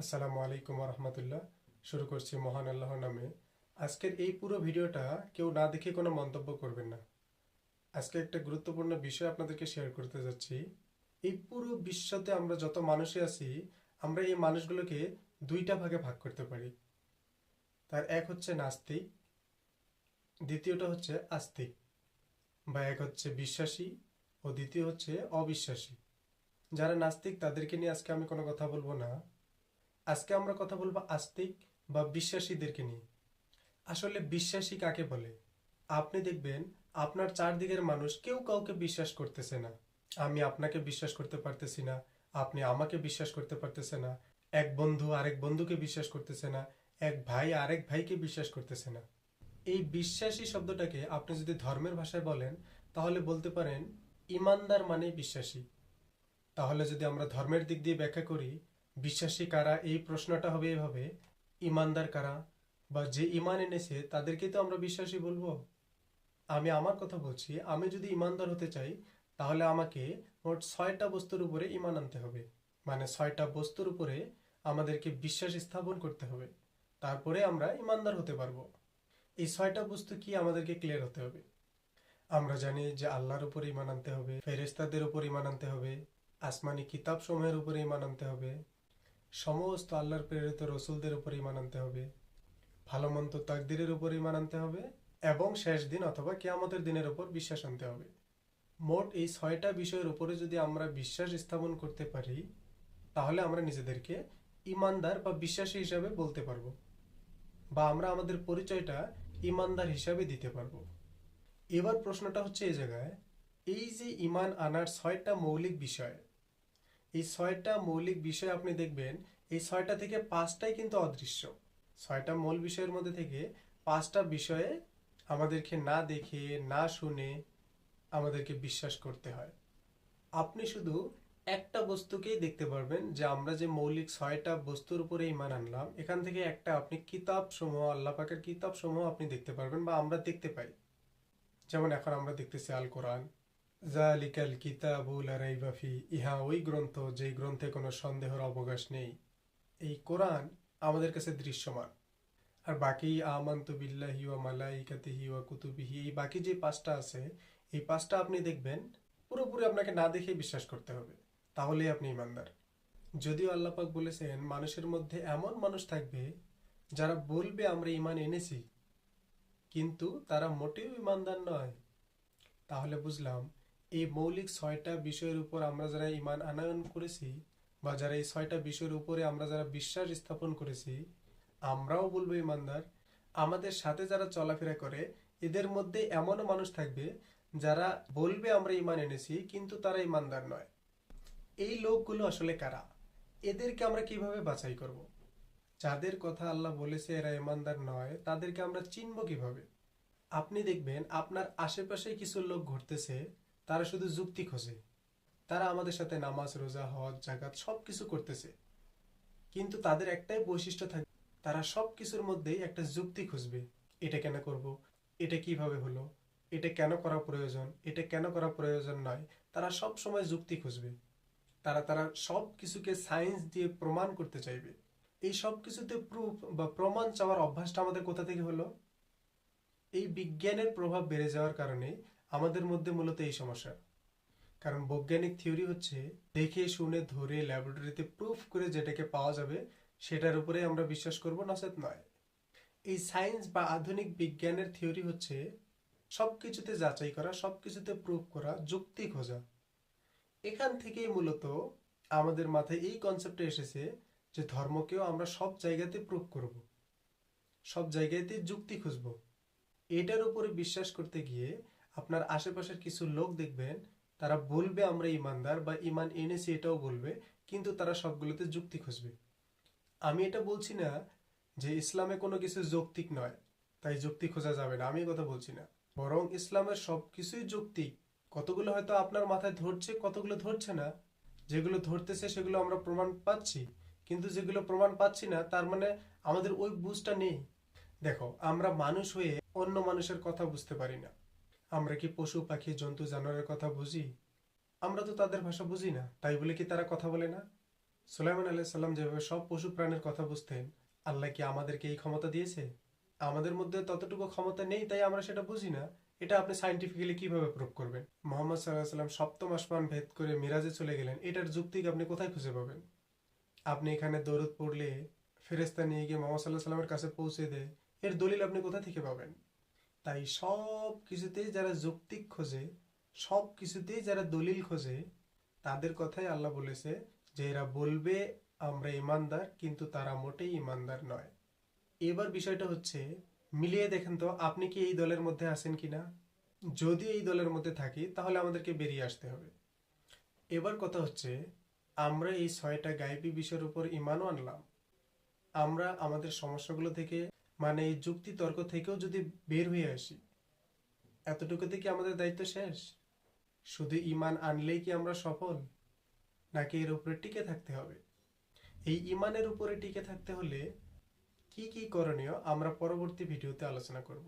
আসসালামু আলাইকুম রহমতুল্লাহ। শুরু করছি মহান আল্লাহর নামে। আজকের এই পুরো ভিডিওটা কেউ না দেখে কোনো মন্তব্য করবেন না। আজকে একটা গুরুত্বপূর্ণ বিষয় আপনাদেরকে শেয়ার করতে যাচ্ছি। এই পুরো বিশ্বতে আমরা যত মানুষই আছি, আমরা এই মানুষগুলোকে দুইটা ভাগে ভাগ করতে পারি। তার এক হচ্ছে নাস্তিক, দ্বিতীয়টা হচ্ছে আস্তিক। বা এক হচ্ছে বিশ্বাসী ও দ্বিতীয় হচ্ছে অবিশ্বাসী। যারা নাস্তিক তাদেরকে নিয়ে আজকে আমি কোনো কথা বলবো না। আজকে আমরা কথা বলবো আস্তিক বা বিশ্বাসীদেরকে নিয়ে। আসলে বিশ্বাসী কাকে বলে? আপনি দেখবেন আপনার চারদিকের মানুষ কেউ কাউকে বিশ্বাস করতেছে না। আমি আপনাকে বিশ্বাস করতে পারতেছি না, আপনি আমাকে বিশ্বাস করতে পারতেছে না। এক বন্ধু আরেক বন্ধুকে বিশ্বাস করতেছে না, এক ভাই আরেক ভাইকে বিশ্বাস করতেছে না। এই বিশ্বাসী শব্দটাকে আপনি যদি ধর্মের ভাষায় বলেন, তাহলে বলতে পারেন ইমানদার মানে বিশ্বাসী। তাহলে যদি আমরা ধর্মের দিক দিয়ে ব্যাখ্যা করি, বিশ্বাসী কারা, এই প্রশ্নটা হবে এভাবে: ইমানদার কারা, বা যে ইমান এনেছে তাদেরকেই তো আমরা বিশ্বাসী বলবো। আমি আমার কথা বলছি, আমি যদি ইমানদার হতে চাই, তাহলে আমাকে মোট 6টা বস্তুর উপরে ইমান আনতে হবে। মানে 6টা বস্তুর উপরে আমাদেরকে বিশ্বাস স্থাপন করতে হবে, তারপরে আমরা ইমানদার হতে পারবো। এই 6টা বস্তু কি আমাদেরকে ক্লিয়ার হতে হবে। আমরা জানি যে আল্লাহর উপর ইমান আনতে হবে, ফেরেশতাদের উপর ইমান আনতে হবে, আসমানি কিতাব সমূহের উপর ইমান আনতে হবে, সমস্ত আল্লাহর প্রেরিত রসুলদের উপর ইমান আনতে হবে, ভালো মন্দ তাকদিরের উপর ইমান আনতে হবে, এবং শেষ দিন অথবা কিয়ামতের দিনের উপর বিশ্বাস আনতে হবে। মোট এই 6টা বিষয়ের উপরে যদি আমরা বিশ্বাস স্থাপন করতে পারি, তাহলে আমরা নিজেদেরকে ইমানদার বা বিশ্বাসী হিসাবে বলতে পারবো, বা আমরা আমাদের পরিচয়টা ইমানদার হিসাবে দিতে পারবো। এবার প্রশ্নটা হচ্ছে এই জায়গায়, এই যে ইমান আনার 6টা মৌলিক বিষয়, এই 6টা মৌলিক বিষয় আপনি দেখবেন এই 6টা থেকে 5টাই কিন্তু অদৃশ্য। 6টা মূল বিষয়ের মধ্যে থেকে 5টা বিষয়ে আমাদেরকে না দেখে না শুনে আমাদেরকে বিশ্বাস করতে হয়। আপনি শুধু একটা বস্তুকেই দেখতে পারবেন, যে আমরা যে মৌলিক 6টা বস্তুর উপরে ঈমান আনলাম, এখান থেকে একটা আপনি কিতাব সমূহ, আল্লাহ পাকের কিতাব সমূহ আপনি দেখতে পারবেন, বা আমরা দেখতে পাই। যেমন এখন আমরা দেখতেছি আল কোরআন, যালিকাল কিতাবু লা রাইবা ফি, ইহা ওই গ্রন্থ যেই গ্রন্থে কোনো সন্দেহের অবকাশ নেই। এই কোরআন আমাদের কাছে দৃশ্যমান। আর বাকি আমান্তু বিল্লাহি ওয়া মালাইকাতিহি ওয়া কুতুবিহি, এই বাকি যে 5টা আছে, এই 5টা আপনি দেখবেন পুরোপুরি আপনাকে না দেখে বিশ্বাস করতে হবে, তাহলেই আপনি ইমানদার। যদিও আল্লাহ পাক বলেছেন মানুষের মধ্যে এমন মানুষ থাকবে যারা বলবে আমরা ইমান এনেছি, কিন্তু তারা মোটেও ইমানদার নয়। তাহলে বুঝলাম এই মৌলিক 6টা বিষয়ের উপর আমরা যারা ইমান আনয়ন করেছি, বা যারা এই 6টা বিষয়ের উপরে আমরা যারা বিশ্বাস স্থাপন করেছি, আমরাও বলবো ইমানদার। আমাদের সাথে যারা চলাফেরা করে, এদের মধ্যে এমনও মানুষ থাকবে যারা বলবে আমরা ইমান এনেছি, কিন্তু তারা ইমানদার নয়। এই লোকগুলো আসলে কারা? এদেরকে আমরা কিভাবে বাছাই করব? যাদের কথা আল্লাহ বলেছে এরা ইমানদার নয়, তাদেরকে আমরা চিনব কিভাবে? আপনি দেখবেন আপনার আশেপাশে কিছু লোক ঘুরতেছে, তারা শুধু যুক্তি খোঁজে। তারা আমাদের সাথে নামাজ রোজা হজ জাকাত সবকিছু করতেছে, কিন্তু তাদের একটাই বৈশিষ্ট্য থাকবে, তারা সবকিছুর মধ্যেই একটা যুক্তি খুঁজবে। এটা কেন করব, এটা কিভাবে হলো, এটা কেন করা প্রয়োজন, এটা কেন করা প্রয়োজন নয়। তারা সব সময় যুক্তি খুঁজবে। তারা তারা সব কিছুকে সায়েন্স দিয়ে প্রমাণ করতে চাইবে। এই সব কিছুতে প্রুফ বা প্রমাণ চাওয়ার অভ্যাসটা আমাদের কোথা থেকে হলো? এই বিজ্ঞানের প্রভাব বেড়ে যাওয়ার কারণে আমাদের মধ্যে মূলত এই সমস্যা। কারণ বৈজ্ঞানিক থিওরি হচ্ছে দেখে শুনে ধরে ল্যাবরেটরিতে প্রুফ করে যেটাকে পাওয়া যাবে সেটার উপরে আমরা বিশ্বাস করব, নচেত নয়। এই সায়েন্স বা আধুনিক বিজ্ঞানের থিওরি হচ্ছে সবকিছুতে যাচাই করা, সবকিছুতে প্রুফ করা, যুক্তি খোঁজা। এখান থেকেই মূলত আমাদের মাথায় এই কনসেপ্টটা এসেছে যে ধর্মকেও আমরা সব জায়গাতে প্রুফ করব, সব জায়গাতে যুক্তি খুঁজব। এটার উপরে বিশ্বাস করতে গিয়ে আপনার আশেপাশের কিছু লোক দেখবেন, তারা বলবে আমরা ইমানদার বা ইমান এনেছি এটাও বলবে, কিন্তু তারা সবগুলোতে যুক্তি খুঁজবে। আমি এটা বলছি না যে ইসলামে কোনো কিছু যৌক্তিক নয়, তাই যুক্তি খোঁজা যাবে না, আমি কথা বলছি না। বরং ইসলামের সবকিছুই যৌক্তিক। কতগুলো হয়তো আপনার মাথায় ধরছে, কতগুলো ধরছে না। যেগুলো ধরতেছে সেগুলো আমরা প্রমাণ পাচ্ছি, কিন্তু যেগুলো প্রমাণ পাচ্ছি না তার মানে আমাদের ওই বুঝটা নেই। দেখো, আমরা মানুষ হয়ে অন্য মানুষের কথা বুঝতে পারি না। আমরা কি পশু পাখি জন্তু জানোয়ারের কথা বুঝি? আমরা তো তাদের ভাষা বুঝি না, তাই বলে কি তারা কথা বলে না? সুলাইমান আলাইহিস সালাম যেভাবে সব পশু প্রাণীর কথা বুঝতেন, আল্লাহ কি আমাদেরকে এই ক্ষমতা দিয়েছে? আমাদের মধ্যে ততটুকু ক্ষমতা নেই, তাই আমরা সেটা বুঝি না। এটা আপনি সায়েন্টিফিক্যালি কিভাবে প্রুভ করবেন? মোহাম্মদ সাল্লাহ সাল্লাম সপ্তম আসমান ভেদ করে মিরাজে চলে গেলেন, এটার যুক্তি আপনি কোথায় খুঁজে পাবেন? আপনি এখানে দরুদ পড়লে ফেরেশতা নিয়ে গিয়ে মোহাম্মদ সাল্লাহ সাল্লামের কাছে পৌঁছে দেয়, এর দলিল আপনি কোথা থেকে পাবেন? তাই সব কিছুতেই যারা যৌক্তিক খোঁজে, সব কিছুতেই যারা দলিল খোঁজে, তাদের কথাই আল্লাহ বলেছে যে এরা বলবে আমরা ইমানদার, কিন্তু তারা মোটেই ইমানদার নয়। এবার বিষয়টা হচ্ছে, মিলিয়ে দেখেন তো আপনি কি এই দলের মধ্যে আছেন কিনা। যদি এই দলের মধ্যে থাকি তাহলে আমাদেরকে বেরিয়ে আসতে হবে। এবার কথা হচ্ছে, আমরা এই 6টা গায়েবী বিষয়ের উপর ইমানও আনলাম, আমরা আমাদের সমস্যাগুলো থেকে, মানে এই যুক্তি তর্ক থেকেও যদি বের হয়ে আসি, এতটুকুতে কি আমাদের দায়িত্ব শেষ? শুধু ইমান আনলেই কি আমরা সফল, নাকি এর উপরে টিকে থাকতে হবে? এই ইমানের উপরে টিকে থাকতে হলে কি কি করণীয় আমরা পরবর্তী ভিডিওতে আলোচনা করব।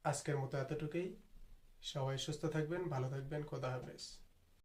আজকের মতো এতটুকুই। সবাই সুস্থ থাকবেন, ভালো থাকবেন, খোদা হাফেজ।